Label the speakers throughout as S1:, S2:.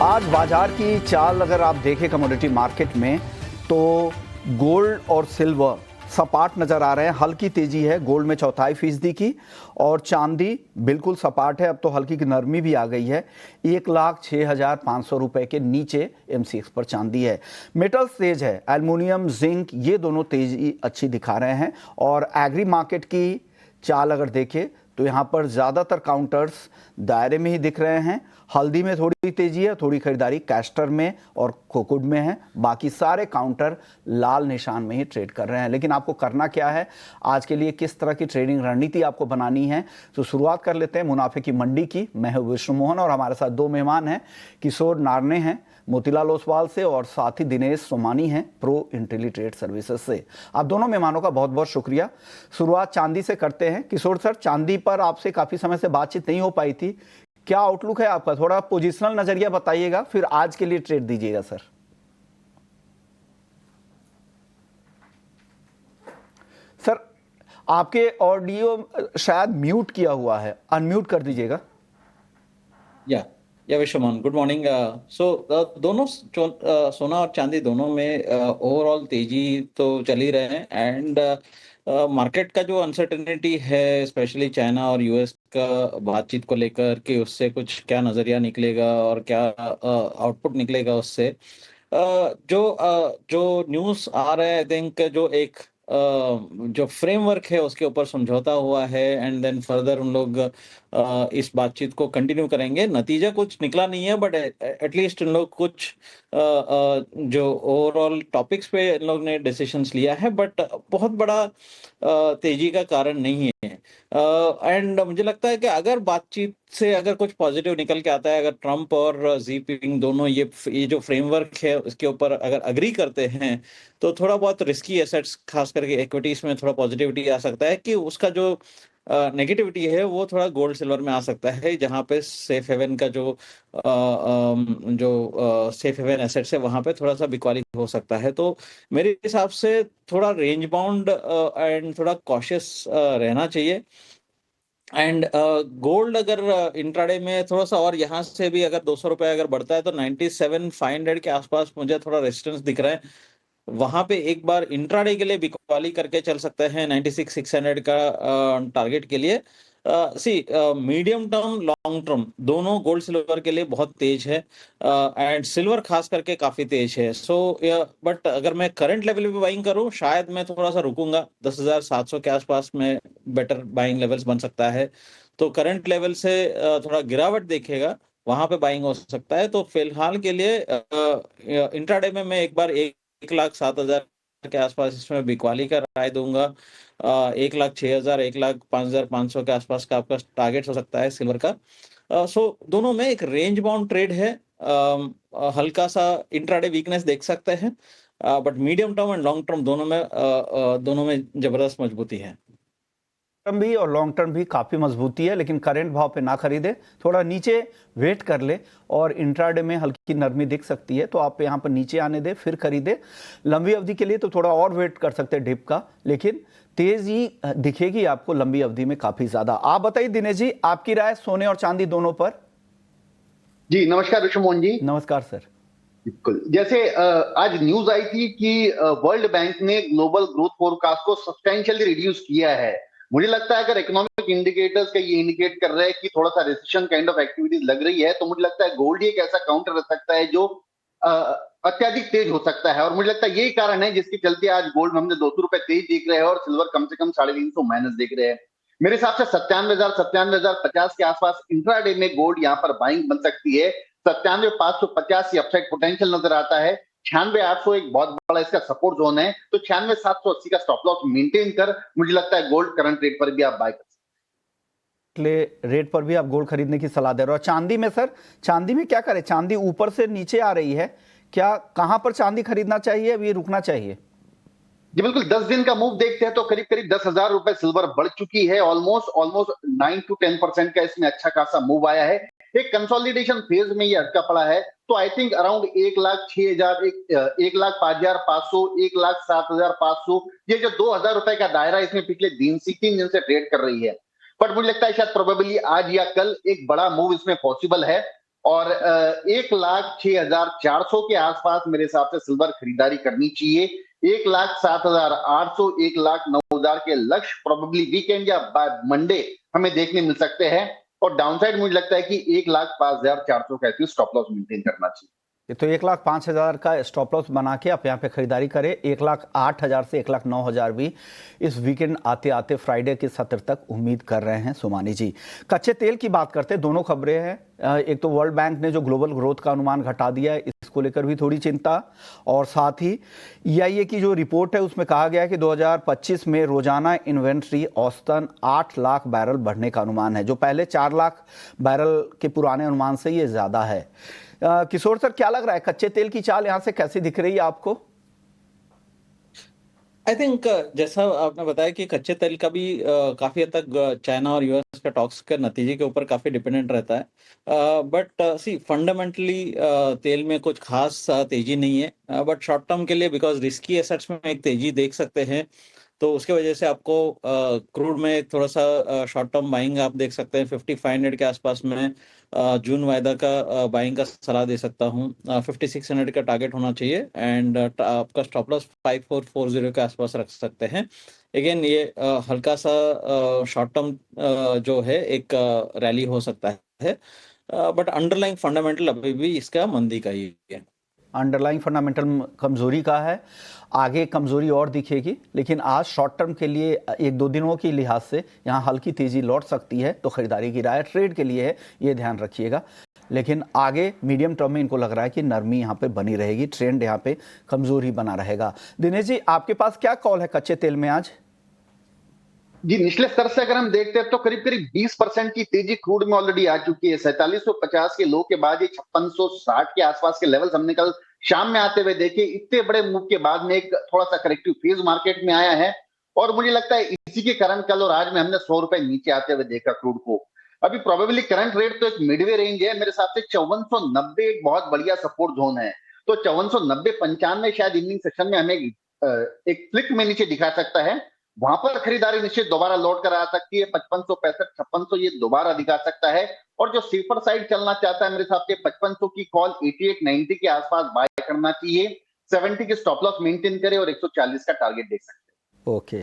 S1: आज बाजार की चाल अगर आप देखें कमोडिटी मार्केट में तो गोल्ड और सिल्वर सपाट नजर आ रहे हैं। हल्की तेजी है गोल्ड में 0.25% की और चांदी बिल्कुल सपाट है। अब तो हल्की की नरमी भी आ गई है। 1,06,500 रुपए के नीचे MCX पर चांदी है। मेटल्स तेज है, एल्युमिनियम, जिंक ये दोनों तेजी अच्छी दिखा रहे हैं। और एग्री मार्केट की चाल अगर देखें तो यहाँ पर ज़्यादातर काउंटर्स दायरे में ही दिख रहे हैं। हल्दी में थोड़ी तेजी है, थोड़ी खरीदारी कैस्टर में और कोकुड में है। बाकी सारे काउंटर लाल निशान में ही ट्रेड कर रहे हैं। लेकिन आपको करना क्या है, आज के लिए किस तरह की ट्रेडिंग रणनीति आपको बनानी है, तो शुरुआत कर लेते हैं मुनाफे की मंडी की। मैं हूं विष्णु मोहन और हमारे साथ दो मेहमान हैं। किशोर नारने हैं मोतीलाल ओसवाल से और साथ ही दिनेश सोमानी हैं प्रो इंटेलीट्रेड सर्विसेज से। आप दोनों मेहमानों का बहुत बहुत शुक्रिया। शुरुआत चांदी से करते हैं। किशोर सर, चांदी पर आपसे काफी समय से बातचीत नहीं हो पाई थी, क्या आउटलुक है आपका? थोड़ा पोजिशनल नजरिया बताइएगा, फिर आज के लिए ट्रेड दीजिएगा सर। सर आपके ऑडियो शायद म्यूट किया हुआ है, अनम्यूट कर दीजिएगा।
S2: या विश्वमान, गुड मॉर्निंग। दोनों सोना और चांदी दोनों में ओवरऑल तेजी तो चल ही रहे हैं। एंड मार्केट का जो अनसर्टेनिटी है, स्पेशली चाइना और यूएस का बातचीत को लेकर कि उससे कुछ क्या नजरिया निकलेगा और क्या आउटपुट निकलेगा उससे, जो न्यूज़ आ रहा है, आई थिंक जो एक जो फ्रेमवर्क है उसके ऊपर समझौता हुआ है। एंड देन फर्दर उन लोग इस बातचीत को कंटिन्यू करेंगे। नतीजा कुछ निकला नहीं है, बट एटलीस्ट इन लोग कुछ जो ओवरऑल टॉपिक्स पे इन लोग ने डिसीजंस लिया है, बट बहुत बड़ा तेजी का कारण नहीं है। एंड मुझे लगता है कि अगर बातचीत से अगर कुछ पॉजिटिव निकल के आता है, अगर ट्रम्प और जीपिंग दोनों ये जो फ्रेमवर्क है उसके ऊपर अगर अग्री करते हैं, तो थोड़ा बहुत रिस्की एसेट्स खास करके इक्विटीज में थोड़ा पॉजिटिविटी आ सकता है कि उसका जो नेगेटिविटी है वो थोड़ा गोल्ड सिल्वर में आ सकता है, जहां पे सेफ हेवन का जो सेफ हेवन एसेट्स है वहां पे थोड़ा सा बिकवाली हो सकता है। तो मेरे हिसाब से थोड़ा रेंज बाउंड एंड थोड़ा कॉशियस रहना चाहिए। एंड गोल्ड अगर इंट्राडे में थोड़ा सा और यहाँ से भी अगर 200 रुपए अगर बढ़ता है तो 97,500 के आसपास मुझे थोड़ा रेजिस्टेंस दिख रहा है। वहां पे एक बार इंट्राडे के लिए बिकवाली करके चल सकते हैं 96,600 का टारगेट के लिए। सी मीडियम टर्म लॉन्ग टर्म दोनों गोल्ड सिल्वर के लिए बहुत तेज है। एंड सिल्वर खास करके काफी तेज है। बट अगर मैं करंट लेवल पे बाइंग करूं, शायद मैं थोड़ा सा रुकूंगा 10,700 के आसपास में बेटर बाइंग लेवल्स बन सकता है। तो करंट लेवल से थोड़ा गिरावट देखेगा, वहां पे बाइंग हो सकता है। तो फिलहाल के लिए इंट्राडे में मैं एक बार 1,07,000 के आसपास इसमें बिकवाली का राय दूंगा। 1,06,000 1,05,500 के आसपास का आपका टारगेट हो सकता है सिल्वर का। दोनों में एक रेंज बाउंड ट्रेड है। हल्का सा इंट्राडे वीकनेस देख सकते हैं, but medium term and long term दोनों में जबरदस्त मजबूती है।
S1: टर्म भी और लॉन्ग टर्म भी काफ़ी मजबूती है, लेकिन करेंट भाव पे ना खरीदे, थोड़ा नीचे वेट कर ले। और इंट्राडे में हल्की नरमी दिख सकती है तो आप यहाँ पर नीचे आने दे फिर खरीदे। लंबी अवधि के लिए तो थोड़ा और वेट कर सकते हैं डिप का, लेकिन तेजी दिखेगी आपको लंबी अवधि में काफ़ी ज़्यादा। आप बताइए दिनेश जी, आपकी राय सोने और चांदी दोनों पर।
S3: जी नमस्कार विष्णु मोहन जी।
S1: नमस्कार सर।
S3: बिल्कुल, जैसे आज न्यूज आई थी कि वर्ल्ड बैंक ने ग्लोबल ग्रोथ फोरकास्ट को सब्सटेंशियली रिड्यूस किया है। मुझे लगता है अगर इकोनॉमिक इंडिकेटर्स का ये इंडिकेट कर रहे हैं कि थोड़ा सा रिसेशन काइंड ऑफ एक्टिविटीज लग रही है, तो मुझे लगता है गोल्ड एक ऐसा काउंटर रख सकता है जो अत्यधिक तेज हो सकता है। और मुझे लगता है यही कारण है जिसके चलते आज गोल्ड में हमने 200 रुपए तेज देख रहे हैं और सिल्वर कम से कम 350 माइनस देख रहे हैं। मेरे हिसाब से 97,000 के आसपास इंट्राडे में गोल्ड यहाँ पर बाइंग बन सकती है। 97,550 की अपसाइड पोटेंशियल नजर आता है। 96,800 एक बहुत बड़ा इसका सपोर्ट जोन है। तो 96,780 का स्टॉप लॉस मेंटेन कर मुझे लगता है गोल्ड करंट रेट पर भी आप बाय कर सकते
S1: रेट पर भी आप गोल्ड खरीदने की सलाह दे रहे हो। चांदी में सर, चांदी में क्या करें? चांदी ऊपर से नीचे आ रही है, क्या कहां पर चांदी खरीदना चाहिए, अभी रुकना चाहिए?
S3: जी बिल्कुल, 10 दिन का मूव देखते हैं तो करीब करीब 10,000 रुपए सिल्वर बढ़ चुकी है। ऑलमोस्ट 9 to 10% का इसमें अच्छा खासा मूव आया है। एक कंसोलिडेशन फेज में ये अटका पड़ा है। तो आई थिंक अराउंड 1,06,000 1,05,500 1,07,500 ये जो 2,000 रुपए का दायरा इसमें पिछले 3 दिन से ट्रेड कर रही है। बट मुझे लगता है शायद प्रोबेबली आज या कल एक बड़ा मूव इसमें पॉसिबल है। और 1,06,400 के आसपास मेरे हिसाब से सिल्वर खरीदारी करनी चाहिए। 1,07,800, 1,09,000 के लक्ष्य प्रोबेबली वीकेंड या मंडे हमें देखने मिल सकते हैं। और डाउनसाइड मुझे लगता है कि 1,05,400 का स्टॉप लॉस मेंटेन करना चाहिए।
S1: तो 1,05,000 का स्टॉप लॉस बना के आप यहाँ पे खरीदारी करें। 1,08,000 से 1,09,000 भी इस वीकेंड आते आते फ्राइडे के सत्र तक उम्मीद कर रहे हैं सोमानी जी। कच्चे तेल की बात करते हैं, दोनों खबरें हैं। एक तो वर्ल्ड बैंक ने जो ग्लोबल ग्रोथ का अनुमान घटा दिया है, इसको लेकर भी थोड़ी चिंता, और साथ ही EIA की जो रिपोर्ट है उसमें कहा गया है कि 2025 में रोजाना इन्वेंट्री औसतन 8 लाख बैरल बढ़ने का अनुमान है, जो पहले 4 लाख बैरल के पुराने अनुमान से ये ज्यादा है। किशोर सर, क्या लग रहा है, कच्चे तेल की चाल यहां से कैसी दिख रही है आपको?
S2: आई थिंक जैसा आपने बताया कि कच्चे तेल का भी काफी हद तक चाइना और यूएस के टॉक्स के नतीजे के ऊपर काफी डिपेंडेंट रहता है। बट सी फंडामेंटली तेल में कुछ खास तेजी नहीं है, बट शॉर्ट टर्म के लिए बिकॉज रिस्की एसेट्स में एक तेजी देख सकते हैं, तो उसके वजह से आपको क्रूड में थोड़ा सा शॉर्ट टर्म बाइंग आप देख सकते हैं। 5500 के आसपास में जून वायदा का बाइंग का सलाह दे सकता हूँ। 5600 का टारगेट होना चाहिए, एंड आपका स्टॉप लॉस 5440 के आसपास रख सकते हैं। अगेन ये हल्का सा शॉर्ट टर्म जो है एक रैली हो सकता है, बट अंडरलाइंग फंडामेंटल अभी भी इसका मंदी का ही है।
S1: अंडरलाइंग फंडामेंटल कमजोरी का है, आगे कमजोरी और दिखेगी, लेकिन आज शॉर्ट टर्म के लिए 1-2 दिनों की लिहाज से यहाँ हल्की तेजी लौट सकती है, तो खरीदारी की राय ट्रेड के लिए है, ये ध्यान रखिएगा। लेकिन आगे मीडियम टर्म में इनको लग रहा है कि नरमी यहाँ पे बनी रहेगी, ट्रेंड यहाँ पे कमजोरी बना रहेगा। दिनेश जी, आपके पास क्या कॉल है कच्चे तेल में आज?
S3: जी, निचले स्तर से अगर हम देखते हैं तो करीब करीब 20% की तेजी क्रूड में ऑलरेडी आ चुकी है। 4750 के लो के बाद ये 5660 के आसपास के लेवल्स हमने कल शाम में आते हुए देखे। इतने बड़े मूव के बाद में एक थोड़ा सा करेक्टिव फेज मार्केट में आया है, और मुझे लगता है इसी के कारण कल और आज में हमने 100 रुपए नीचे आते हुए देखा क्रूड को। अभी प्रोबेबली करंट रेट तो एक मिडवे रेंज है, मेरे हिसाब से 5490 एक बहुत बढ़िया सपोर्ट जोन है। तो 5490-95 शायद इवनिंग सेशन में हमें एक फ्लिक में नीचे दिखा सकता है। वहां पर खरीदारी निश्चित दोबारा लौट कर आ सकती है। 5565, 5600 ये दोबारा दिखा सकता है। और जो सेफर साइड चलना चाहता है, मेरे हिसाब से 5500 की कॉल 8890 के आसपास बाय करना चाहिए। 70 के स्टॉप लॉस मेंटेन करे और 140 का टारगेट देख सकते हैं।
S1: ओके,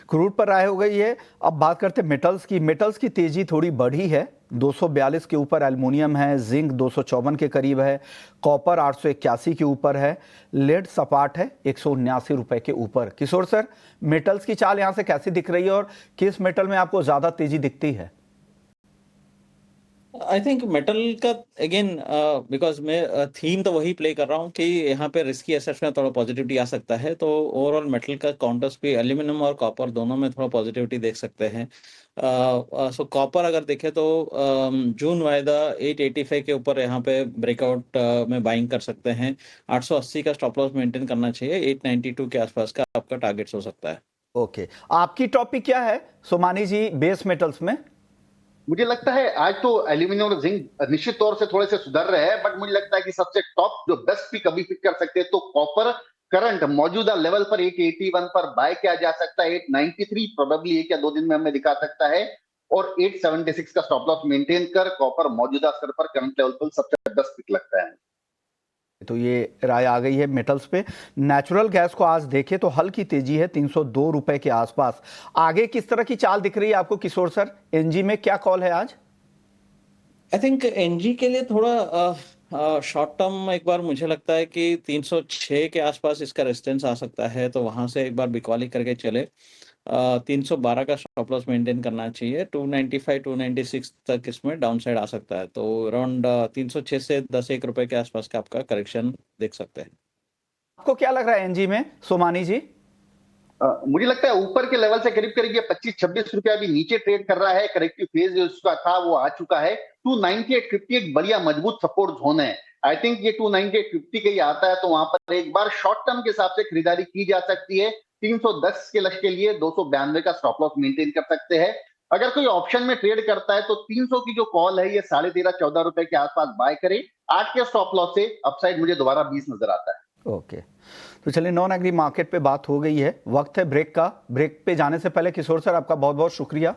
S1: क्रूड पर राय हो गई है। अब बात करते हैं मेटल्स की। मेटल्स की तेजी थोड़ी बढ़ी है, 242 के ऊपर एल्युमिनियम है, जिंक 254 के करीब है, कॉपर 881 के ऊपर है, लेड सपाट है 179 रुपए के ऊपर। किशोर सर, मेटल्स की चाल यहां से कैसी दिख रही है और किस मेटल में आपको ज्यादा तेजी दिखती है?
S2: आई थिंक मेटल का अगेन बिकॉज मैं थीम तो वही प्ले कर रहा हूँ कि यहाँ पे रिस्की एसेट्स में थोड़ा पॉजिटिविटी आ सकता है, तो ओवरऑल मेटल का काउंटर्स भी एल्यूमिनियम और कॉपर दोनों में थोड़ा पॉजिटिविटी देख सकते हैं। सो कॉपर अगर देखें तो जून वायदा 885 के ऊपर यहाँ पे ब्रेकआउट में बाइंग कर सकते हैं। 880 का स्टॉप लॉस मेंटेन करना चाहिए। 892 के आसपास का आपका टारगेट्स हो सकता है।
S1: ओके, आपकी टॉपिक क्या है सोमानी जी बेस मेटल्स में?
S3: मुझे लगता है आज तो एल्यूमिनियम और जिंक निश्चित तौर से थोड़े से सुधर रहे हैं, बट मुझे लगता है कि सबसे टॉप जो बेस्ट पिक अभी पिक कर सकते हैं तो कॉपर करंट मौजूदा लेवल पर 881 पर बाय किया जा सकता है। 893 प्रोबेबली 1 या 2 दिन में हमें दिखा सकता है, और 876 का स्टॉप लॉस मेंटेन कर कॉपर मौजूदा स्तर पर करंट लेवल पर सबसे बेस्ट पिक लगता है।
S1: तो ये राय आ गई है मेटल्स पे। नेचुरल गैस को आज देखें तो हल्की तेजी है 302 रुपए के आसपास। आगे किस तरह की चाल दिख रही है आपको किशोर सर? एनजी में क्या कॉल है आज?
S2: आई थिंक एनजी के लिए थोड़ा शॉर्ट टर्म एक बार मुझे लगता है कि 306 के आसपास इसका रेजिस्टेंस आ सकता है, तो वहां से एक बार बिकॉली करके चले। 312 का स्टॉप लॉस मेंटेन करना चाहिए। 295 296 तक इसमें डाउन साइड आ सकता है, तो अराउंड 306 से 10-1 रुपए के आसपास का आपका करेक्शन देख सकते हैं।
S1: आपको क्या लग रहा है एनजी में सोमानी जी?
S3: मुझे लगता है ऊपर के लेवल से करीब करीब ये 25-26 रुपया अभी नीचे ट्रेड कर रहा है। करेक्टिव फेज जो उसका था वो आ चुका है। 298.50 एक बढ़िया मजबूत सपोर्ट जोन है। आई थिंक ये 298.50 के ही आता है, तो वहां पर एक बार शॉर्ट टर्म के हिसाब से खरीदारी की जा सकती है। 310 के लक्ष्य के लिए 292 का स्टॉप लॉस मेंटेन कर सकते हैं। अगर कोई ऑप्शन में ट्रेड करता है तो 300 की जो कॉल है ये 13.5-14 रुपए के आसपास बाय करे। 8 के स्टॉप लॉस से अपसाइड मुझे दोबारा 20 नजर आता है।
S1: ओके, तो चलिए नॉन एग्री मार्केट पे बात हो गई है, वक्त है ब्रेक का। ब्रेक पे जाने से पहले किशोर सर आपका बहुत बहुत शुक्रिया,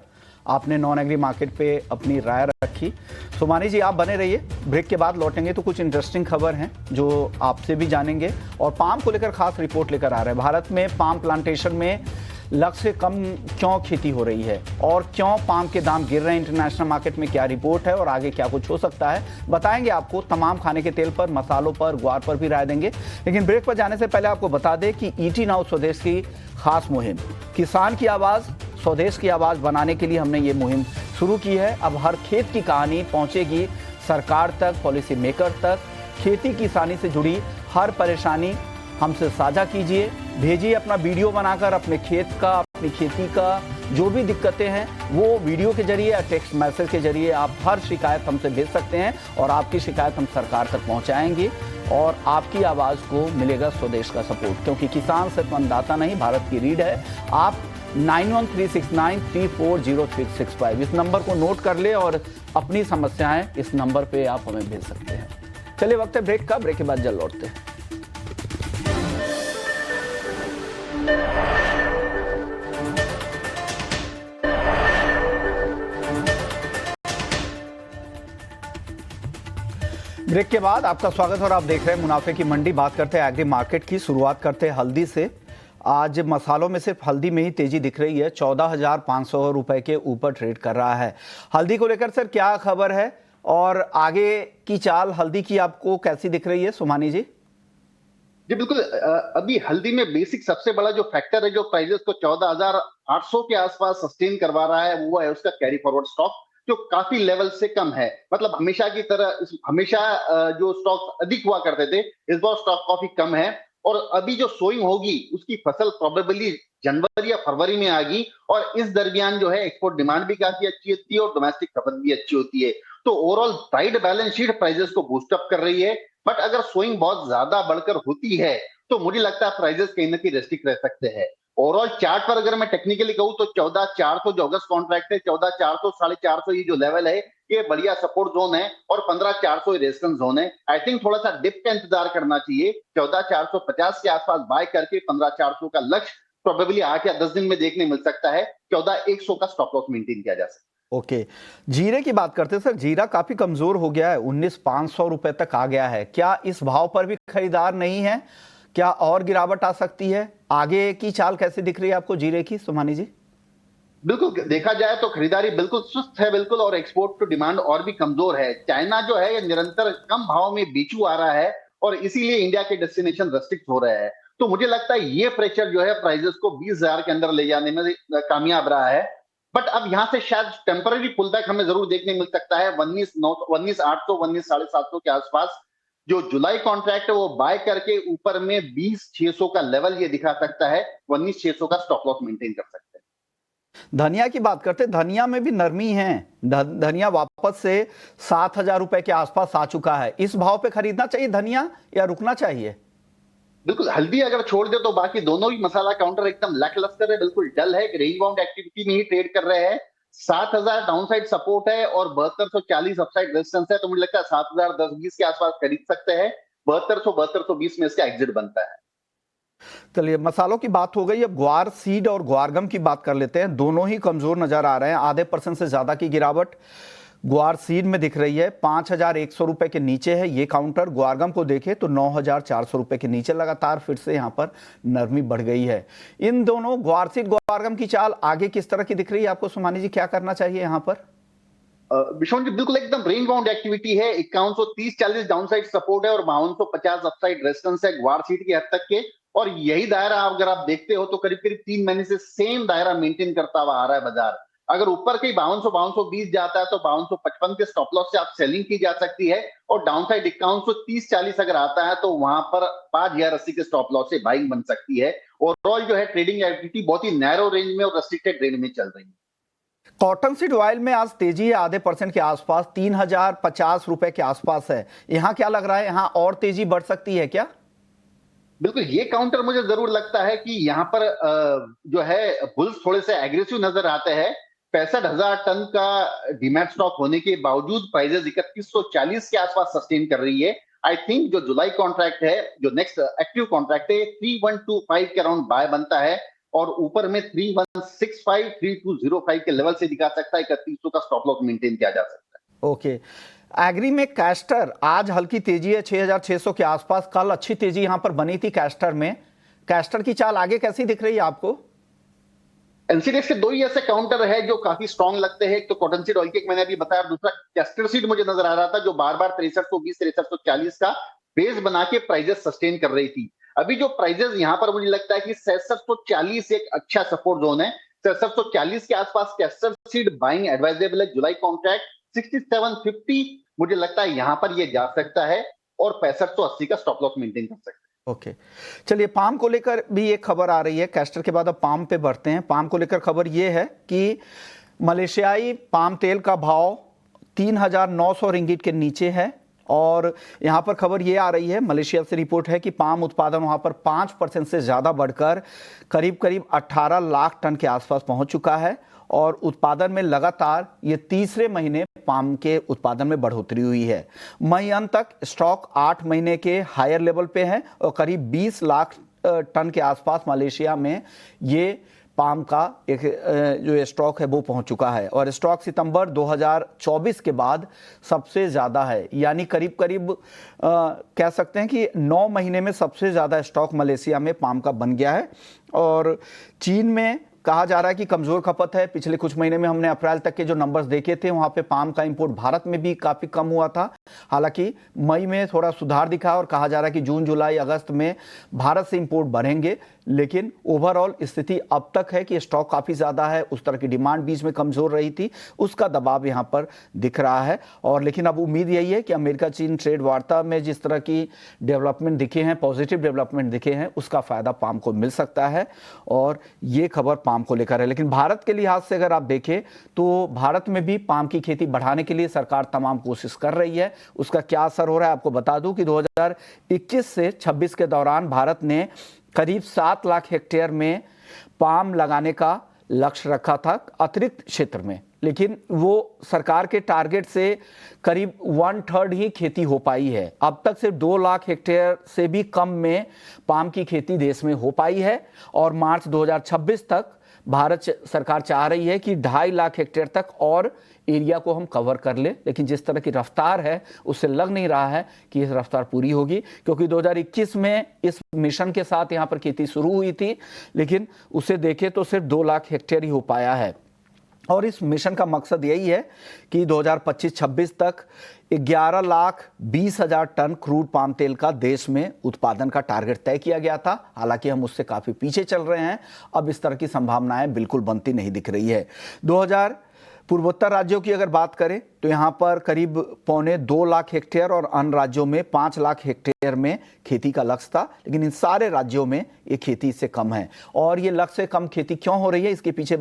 S1: आपने नॉन एग्री मार्केट पे अपनी राय रखी। सोमानी जी आप बने रहिए, ब्रेक के बाद लौटेंगे तो कुछ इंटरेस्टिंग खबर हैं जो आपसे भी जानेंगे और पाम को लेकर खास रिपोर्ट लेकर आ रहे हैं। भारत में पाम प्लांटेशन में लक्ष्य से कम क्यों खेती हो रही है और क्यों पाम के दाम गिर रहे हैं इंटरनेशनल मार्केट में, क्या रिपोर्ट है और आगे क्या कुछ हो सकता है बताएंगे आपको। तमाम खाने के तेल पर, मसालों पर, ग्वार पर भी राय देंगे। लेकिन ब्रेक पर जाने से पहले आपको बता दें कि ईटी नाउ स्वदेश की खास मुहिम, किसान की आवाज़ स्वदेश की आवाज़ बनाने के लिए हमने ये मुहिम शुरू की है। अब हर खेत की कहानी पहुंचेगी सरकार तक, पॉलिसी मेकर तक। खेती किसानी से जुड़ी हर परेशानी हमसे साझा कीजिए, भेजिए अपना वीडियो बनाकर अपने खेत का, अपनी खेती का जो भी दिक्कतें हैं वो वीडियो के जरिए या टेक्स्ट मैसेज के जरिए आप हर शिकायत हमसे भेज सकते हैं और आपकी शिकायत हम सरकार तक पहुंचाएंगे और आपकी आवाज़ को मिलेगा स्वदेश का सपोर्ट, क्योंकि किसान सिर्फ अन्नदाता नहीं, भारत की रीढ़ है। आप 9136934035 इस नंबर को नोट कर ले और अपनी समस्याएं इस नंबर पे आप हमें भेज सकते हैं। चलिए वक्त है ब्रेक का, ब्रेक के बाद जल्द लौटते हैं। ब्रेक के बाद आपका स्वागत और आप देख रहे हैं मुनाफे की मंडी। बात करते हैं एग्री मार्केट की, शुरुआत करते हैं हल्दी से। आज मसालों में सिर्फ हल्दी में ही तेजी दिख रही है, 14,500 रुपए के ऊपर ट्रेड कर रहा है। हल्दी को लेकर सर क्या खबर है और आगे की चाल हल्दी की आपको कैसी दिख रही है सोमानी जी?
S3: जी बिल्कुल, अभी हल्दी में बेसिक सबसे बड़ा जो फैक्टर है जो प्राइसेस को 14,800 के आसपास सस्टेन करवा रहा है वो है उसका कैरी फॉरवर्ड स्टॉक, जो काफी लेवल से कम है। मतलब हमेशा की तरह हमेशा जो स्टॉक अधिक हुआ करते थे, इस बार स्टॉक काफी कम है और अभी जो सोइंग होगी उसकी फसल प्रोबेबली जनवरी या फरवरी में आएगी और इस दरमियान जो है एक्सपोर्ट डिमांड भी काफी अच्छी होती है और डोमेस्टिक खपत भी अच्छी होती है। तो overall tight balance sheet prices को बूस्ट अप कर रही है। बट अगर सोइंग बहुत ज्यादा बढ़कर होती है तो मुझे लगता है प्राइसेस कहीं ना कहीं रेस्ट्रिक्ट रह सकते हैं। ओवरऑल चार्ट पर अगर मैं टेक्निकली कहूं तो 14,400 जो अगस्त कॉन्ट्रैक्ट है, 14,400 450 ये जो लेवल है ये बढ़िया सपोर्ट जोन है और 15,400 रेजिस्टेंस जोन है। आई थिंक थोड़ा सा डिप का इंतजार करना चाहिए। 14,450 के आसपास बाय करके 15,400 का लक्ष्य प्रोबेबली 8 या 10 दिन में देखने मिल सकता है। 14,100 का स्टॉप लॉस मेंटेन किया जा सकता है।
S1: ओके, जीरे की बात करते हैं सर। जीरा काफी कमजोर हो गया है, 19,500 रुपए तक आ गया है। क्या इस भाव पर भी खरीदार नहीं है? क्या और गिरावट आ सकती है? आगे की चाल कैसे दिख रही है आपको जीरे की सोमानी जी?
S3: बिल्कुल, देखा जाए तो खरीदारी बिल्कुल सुस्त है बिल्कुल, और एक्सपोर्ट टू डिमांड और भी कमजोर है। चाइना जो है ये निरंतर कम भाव में बेचू आ रहा है और इसीलिए इंडिया के डेस्टिनेशन रेस्ट्रिक्ट हो रहे हैं। तो मुझे लगता है ये प्रेशर जो है प्राइसेस को 20,000 के अंदर ले जाने में कामयाब रहा है। बट अब यहाँ से शायद टेम्पररी पुल बैक हमें जरूर देखने मिल सकता है 19,800 19,750 के आसपास। जो जुलाई कॉन्ट्रैक्ट है वो बाय करके ऊपर में 20,600 का लेवल ये दिखा सकता है। 19,600 का स्टॉप लॉस मेंटेन कर सकते हैं।
S1: धनिया की बात करते हैं, धनिया में भी नरमी है। धनिया वापस से 7,000 रुपए के आसपास आ चुका है। इस भाव पे खरीदना चाहिए धनिया या रुकना चाहिए?
S3: बिल्कुल, हल्दी अगर छोड़ दे तो बाकी दोनों ही मसाला काउंटर एकदम लैकलस्टर है, बिल्कुल डल है, रेंज बाउंड एक्टिविटी में ही ट्रेड कर रहे हैं। 7,000 डाउनसाइड सपोर्ट है और 7240 अपसाइड रेजिस्टेंस है। तो मुझे लगता है 7,010-20 के आसपास खरीद सकते हैं। 7200-7220 में इसका एग्जिट बनता है।
S1: चलिए, मसालों की बात हो गई, अब ग्वार सीड और ग्वारगम की बात कर लेते हैं। दोनों ही कमजोर नजर आ रहे हैं, आधे % से ज्यादा की गिरावट ग्वार सीड में दिख रही है। 5,100 रुपए के नीचे है ये काउंटर। ग्वारगम को देखें तो 9,400 रुपए के नीचे लगातार फिर से यहां पर नरमी बढ़ गई है। इन दोनों ग्वार सीड ग्वारगम की चाल आगे किस तरह की दिख रही है आपको सोमानी जी? क्या करना चाहिए यहां पर?
S3: विश्वन जी बिल्कुल एकदम रेंज बाउंड एक्टिविटी है। 5130-40 डाउनसाइड सपोर्ट है और 5250 अपसाइड रेजिस्टेंस है ग्वार सीड की हद तक के। और यही दायरा अगर आप देखते हो तो करीब करीब 3 महीने से सेम दायरा मेंटेन करता हुआ आ रहा है बाजार। अगर ऊपर के 5200-5220 जाता है तो 5255 के स्टॉप लॉस से आप सेलिंग की जा सकती है और डाउनसाइड 5130-40 अगर आता है तो वहां पर 5,080 के स्टॉप लॉस से बाइंग बन सकती है। ओवरऑल जो है ट्रेडिंग एक्टिविटी बहुत ही नैरो रेंज में और रेस्ट्रिक्टेड रेंज में चल रही है।
S1: कॉटन सीड ऑयल में आज तेजी है, आधे % के आसपास, 3,050 रुपए के आसपास है। यहां क्या लग रहा है, यहां और तेजी बढ़ सकती है क्या?
S3: बिल्कुल, ये काउंटर मुझे जरूर लगता है कि यहाँ पर जो है बुल्स थोड़े से एग्रेसिव नजर आते हैं। 65,000 टन का डीमैट स्टॉक होने के बावजूद प्राइसेस 3140 के आसपास सस्टेन कर रही है। आई थिंक जो जुलाई कॉन्ट्रैक्ट है, जो नेक्स्ट एक्टिव कॉन्ट्रैक्ट है, 3125 के अराउंड बाय बनता है। और ऊपर में 3165 3205 के लेवल से दिखा सकता है। 3100 का स्टॉप लॉस मेंटेन किया जा सकता है।
S1: ओके। एग्री में कैस्टर आज हल्की तेजी है 6600 के आसपास। कल अच्छी तेजी यहां पर बनी थी कैस्टर में। कैस्टर की चाल आगे कैसी दिख रही है आपको?
S3: एनसीडीएक्स के दो ही ऐसे काउंटर है जो काफी स्ट्रांग लगते हैं। एक तो कॉटन सीड ऑयल केक मैंने अभी बताया, दूसरा कैस्टर सीड मुझे नजर आ रहा था जो बार बार 6320 6340 का बेस बना के प्राइजेस सस्टेन कर रही थी। अभी जो प्राइजेस यहां पर मुझे लगता है कि 6340 एक अच्छा सपोर्ट जोन है। 6340 के आसपास कैस्टर सीड बाइंग एडवाइजेबल है। जुलाई कॉन्ट्रैक्ट 6750 मुझे लगता है यहां पर ये जा सकता है और 6580 का स्टॉप लॉस मेंटेन कर सकता है।
S1: ओके चलिए, पाम को लेकर भी एक खबर आ रही है। कैस्टर के बाद अब पाम पे बढ़ते हैं। पाम को लेकर खबर यह है कि मलेशियाई पाम तेल का भाव 3900 रिंगिट के नीचे है। और यहाँ पर खबर ये आ रही है, मलेशिया से रिपोर्ट है कि पाम उत्पादन वहाँ पर 5% से ज़्यादा बढ़कर करीब करीब 18 लाख टन के आसपास पहुँच चुका है। और उत्पादन में लगातार ये तीसरे महीने पाम के उत्पादन में बढ़ोतरी हुई है। मई अंत तक स्टॉक 8 महीने के हायर लेवल पे है और करीब 20 लाख टन के आसपास मलेशिया में ये पाम का एक जो स्टॉक है वो पहुंच चुका है। और स्टॉक सितंबर 2024 के बाद सबसे ज़्यादा है, यानी करीब करीब कह सकते हैं कि 9 महीने में सबसे ज़्यादा स्टॉक मलेशिया में पाम का बन गया है। और चीन में कहा जा रहा है कि कमज़ोर खपत है। पिछले कुछ महीने में हमने अप्रैल तक के जो नंबर्स देखे थे वहाँ पे पाम का इंपोर्ट भारत में भी काफ़ी कम हुआ था। हालांकि मई में थोड़ा सुधार दिखा और कहा जा रहा है कि जून जुलाई अगस्त में भारत से इंपोर्ट बढ़ेंगे। लेकिन ओवरऑल स्थिति अब तक है कि स्टॉक काफ़ी ज़्यादा है। उस तरह की डिमांड बीच में कमज़ोर रही थी, उसका दबाव यहाँ पर दिख रहा है। और लेकिन अब उम्मीद यही है कि अमेरिका चीन ट्रेड वार्ता में जिस तरह की डेवलपमेंट दिखे हैं, पॉजिटिव डेवलपमेंट दिखे हैं, उसका फ़ायदा पाम को मिल सकता है। और ये खबर पाम को लेकर है। लेकिन भारत के लिहाज से अगर आप देखें तो भारत में भी पाम की खेती बढ़ाने के लिए सरकार तमाम कोशिश कर रही है। उसका क्या असर हो रहा है आपको बता दूं कि 2021 से 26 के दौरान भारत ने करीब 7 लाख हेक्टेयर में पाम लगाने का लक्ष्य रखा था अतिरिक्त क्षेत्र में। लेकिन वो सरकार के टारगेट से करीब 1/3 ही खेती हो पाई है। अब तक सिर्फ 2 लाख हेक्टेयर से भी कम में पाम की खेती देश में हो पाई है। और मार्च 2026 तक भारत सरकार चाह रही है कि 2.5 लाख हेक्टेयर तक और एरिया को हम कवर कर ले। लेकिन जिस तरह की रफ्तार है उससे लग नहीं रहा है कि इस रफ्तार पूरी होगी, क्योंकि 2021 में इस मिशन के साथ यहाँ पर खेती शुरू हुई थी, लेकिन उसे देखें तो सिर्फ 2 लाख हेक्टेयर ही हो पाया है। और इस मिशन का मकसद यही है कि 2025-26 तक 11,20,000 टन क्रूड पाम तेल का देश में उत्पादन का टारगेट तय किया गया था। हालांकि हम उससे काफ़ी पीछे चल रहे हैं। अब इस तरह की संभावनाएं बिल्कुल बनती नहीं दिख रही है। पूर्वोत्तर राज्यों की अगर बात करें तो यहाँ पर करीब 1.25 लाख हेक्टेयर और अन्य राज्यों में 5 लाख हेक्टेयर में खेती का लक्ष्य था। लेकिन इन सारे राज्यों में ये खेती से कम है। और ये लक्ष्य से कम खेती क्यों हो रही है, इसके पीछे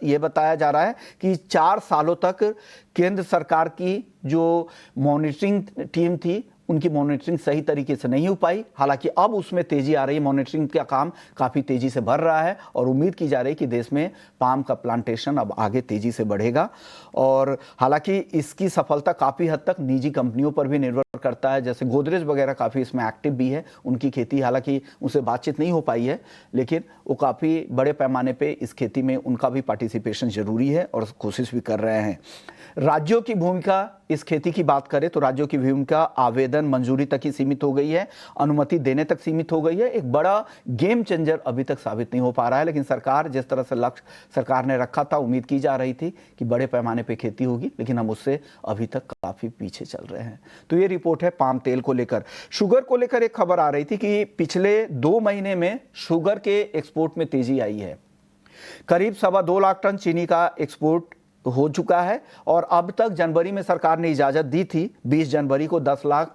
S1: ये बताया जा रहा है कि 4 सालों तक केंद्र सरकार की जो मॉनिटरिंग टीम थी उनकी मॉनिटरिंग सही तरीके से नहीं हो पाई। हालांकि अब उसमें तेजी आ रही है, मॉनिटरिंग का काम काफ़ी तेजी से बढ़ रहा है और उम्मीद की जा रही है कि देश में पाम का प्लांटेशन अब आगे तेजी से बढ़ेगा। और हालांकि इसकी सफलता काफ़ी हद तक निजी कंपनियों पर भी निर्भर करता है। जैसे गोदरेज वगैरह काफ़ी इसमें एक्टिव भी है, उनकी खेती हालांकि उनसे बातचीत नहीं हो पाई है, लेकिन वो काफ़ी बड़े पैमाने पर इस खेती में उनका भी पार्टिसिपेशन जरूरी है और कोशिश भी कर रहे हैं। राज्यों की भूमिका, इस खेती की बात करें तो राज्यों की भूमिका आवेदन मंजूरी तक ही सीमित हो गई है, अनुमति देने तक सीमित हो गई है। एक बड़ा गेम चेंजर अभी तक साबित नहीं हो पा रहा है। लेकिन सरकार जिस तरह से लक्ष्य सरकार ने रखा था, उम्मीद की जा रही थी कि बड़े पैमाने पे खेती होगी, लेकिन हम उससे अभी तक काफ़ी पीछे चल रहे हैं। तो ये रिपोर्ट है पाम तेल को लेकर। शुगर को लेकर एक खबर आ रही थी कि पिछले 2 महीने में शुगर के एक्सपोर्ट में तेजी आई है। करीब 2.25 लाख टन चीनी का एक्सपोर्ट हो चुका है। और अब तक जनवरी में सरकार ने इजाज़त दी थी 20 जनवरी को 10 लाख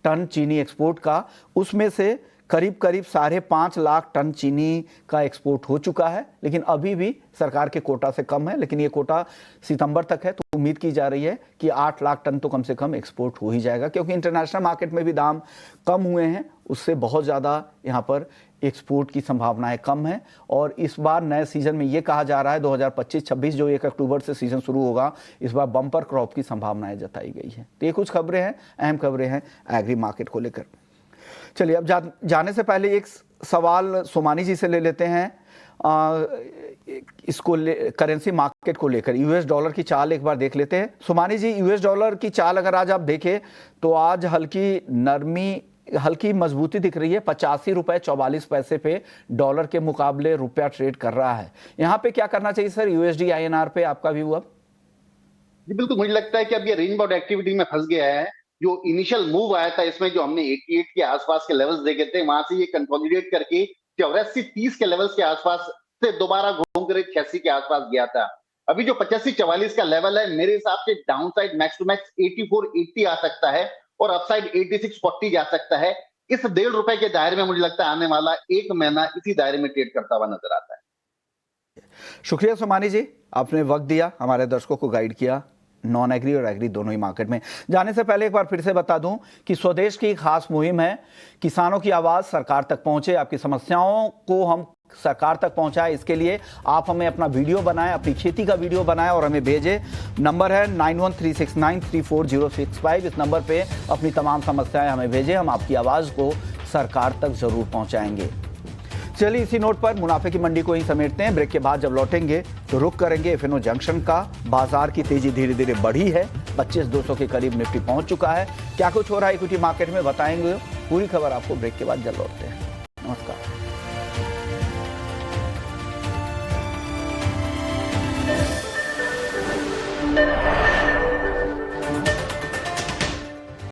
S1: टन चीनी एक्सपोर्ट का, उसमें से करीब 5.5 लाख टन चीनी का एक्सपोर्ट हो चुका है। लेकिन अभी भी सरकार के कोटा से कम है, लेकिन ये कोटा सितंबर तक है, तो उम्मीद की जा रही है कि 8 लाख टन तो कम से कम एक्सपोर्ट हो ही जाएगा, क्योंकि इंटरनेशनल मार्केट में भी दाम कम हुए हैं, उससे बहुत ज़्यादा यहाँ पर एक्सपोर्ट की संभावनाएं कम है। और इस बार नए सीजन में ये कहा जा रहा है 2025-26 जो 1 अक्टूबर से सीजन शुरू होगा, इस बार बम्पर क्रॉप की संभावनाएं जताई गई है। तो ये कुछ खबरें हैं, अहम खबरें हैं एग्री मार्केट को लेकर। चलिए अब जाने से पहले एक सवाल सोमानी जी से ले लेते हैं। इसको करेंसी मार्केट को लेकर यूएस डॉलर की चाल एक बार देख लेते हैं। सुमानी जी, यूएस डॉलर की चाल अगर आज आप देखें तो आज हल्की मजबूती दिख रही है। 85 रुपए 44 पैसे पे डॉलर के मुकाबले रुपया ट्रेड कर रहा है। यहाँ पे क्या करना चाहिए सर यूएसडी आईएनआर पे, आपका व्यू अब?
S3: जी बिल्कुल, मुझे लगता है कि अब ये रेंज बाउंड एक्टिविटी में फंस गया है। जो इनिशियल मूव आया था इसमें, जो हमने 88 के आसपास के लेवल्स देखे थे, वहां से ये कंसोलिडेट करके 84-30 के लेवल्स के आसपास से दोबारा घूम कर 86 के आसपास गया था। अभी जो 85-44 का लेवल है, मेरे हिसाब से down side max to max 84-80 आ सकता है और अपसाइड 86-40 जा सकता है। इस ₹1.5 के दायरे में मुझे लगता है आने वाला एक महीना इसी दायरे में ट्रेड करता हुआ नजर आता है।
S1: शुक्रिया सुमानी जी, आपने वक्त दिया, हमारे दर्शकों को गाइड किया नॉन एग्री और एग्री दोनों ही मार्केट में। जाने से पहले एक बार फिर से बता दूं कि स्वदेश की खास मुहिम है, किसानों की आवाज सरकार तक पहुंचे, आपकी समस्याओं को हम सरकार तक पहुंचाए। इसके लिए आप हमें अपना वीडियो बनाएं, अपनी खेती का वीडियो बनाएं और हमें भेजें। नंबर है 9136934065। इस नंबर पे अपनी तमाम समस्याएं हमें भेजें, हम आपकी आवाज को सरकार तक जरूर पहुंचाएंगे। चलिए इसी नोट पर मुनाफे की मंडी को ही समेटते हैं। ब्रेक के बाद जब लौटेंगे तो रुक करेंगे एफएनओ जंक्शन का। बाजार की तेजी धीरे धीरे बढ़ी है, 25,200 के करीब निफ्टी पहुंच चुका है। क्या कुछ हो रहा है इक्विटी मार्केट में बताएंगे, पूरी खबर आपको ब्रेक के बाद जब लौटते हैं। नमस्कार।